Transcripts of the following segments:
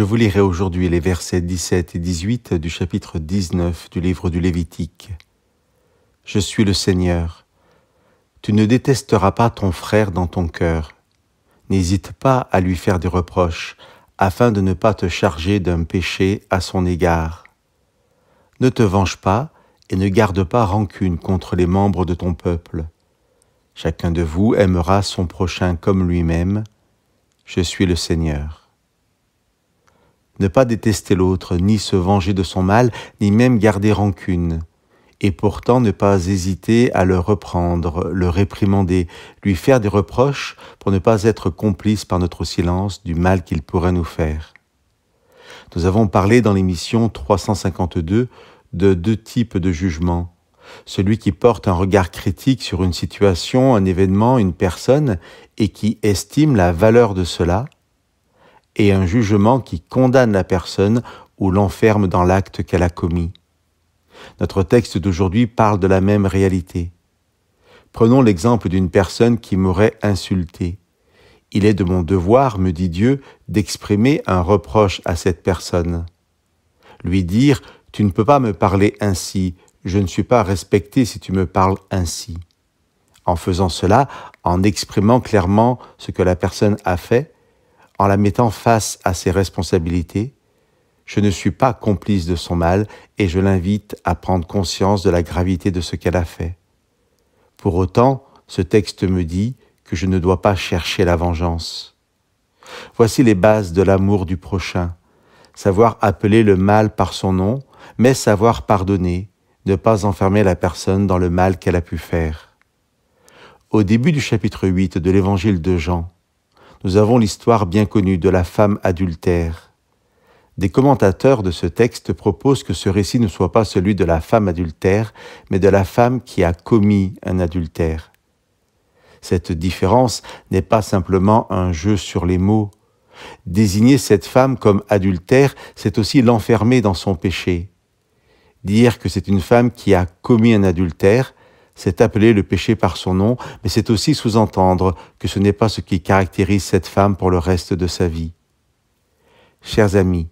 Je vous lirai aujourd'hui les versets 17 et 18 du chapitre 19 du livre du Lévitique. Je suis le Seigneur. Tu ne détesteras pas ton frère dans ton cœur. N'hésite pas à lui faire des reproches, afin de ne pas te charger d'un péché à son égard. Ne te venge pas et ne garde pas rancune contre les membres de ton peuple. Chacun de vous aimera son prochain comme lui-même. Je suis le Seigneur. Ne pas détester l'autre, ni se venger de son mal, ni même garder rancune. Et pourtant ne pas hésiter à le reprendre, le réprimander, lui faire des reproches pour ne pas être complice par notre silence du mal qu'il pourrait nous faire. Nous avons parlé dans l'émission 352 de deux types de jugements. Celui qui porte un regard critique sur une situation, un événement, une personne, et qui estime la valeur de cela, et un jugement qui condamne la personne ou l'enferme dans l'acte qu'elle a commis. Notre texte d'aujourd'hui parle de la même réalité. Prenons l'exemple d'une personne qui m'aurait insulté. Il est de mon devoir, me dit Dieu, d'exprimer un reproche à cette personne. Lui dire « Tu ne peux pas me parler ainsi, je ne suis pas respecté si tu me parles ainsi ». En faisant cela, en exprimant clairement ce que la personne a fait, en la mettant face à ses responsabilités, je ne suis pas complice de son mal et je l'invite à prendre conscience de la gravité de ce qu'elle a fait. Pour autant, ce texte me dit que je ne dois pas chercher la vengeance. Voici les bases de l'amour du prochain. Savoir appeler le mal par son nom, mais savoir pardonner, ne pas enfermer la personne dans le mal qu'elle a pu faire. Au début du chapitre 8 de l'évangile de Jean, nous avons l'histoire bien connue de la femme adultère. Des commentateurs de ce texte proposent que ce récit ne soit pas celui de la femme adultère, mais de la femme qui a commis un adultère. Cette différence n'est pas simplement un jeu sur les mots. Désigner cette femme comme adultère, c'est aussi l'enfermer dans son péché. Dire que c'est une femme qui a commis un adultère, c'est appeler le péché par son nom, mais c'est aussi sous-entendre que ce n'est pas ce qui caractérise cette femme pour le reste de sa vie. Chers amis,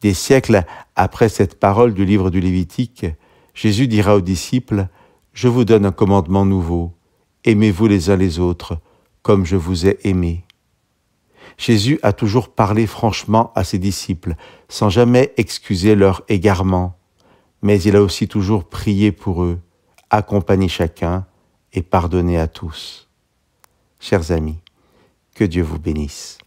des siècles après cette parole du livre du Lévitique, Jésus dira aux disciples « Je vous donne un commandement nouveau, aimez-vous les uns les autres, comme je vous ai aimés. » Jésus a toujours parlé franchement à ses disciples, sans jamais excuser leur égarement, mais il a aussi toujours prié pour eux, accompagné chacun et pardonné à tous. Chers amis, que Dieu vous bénisse.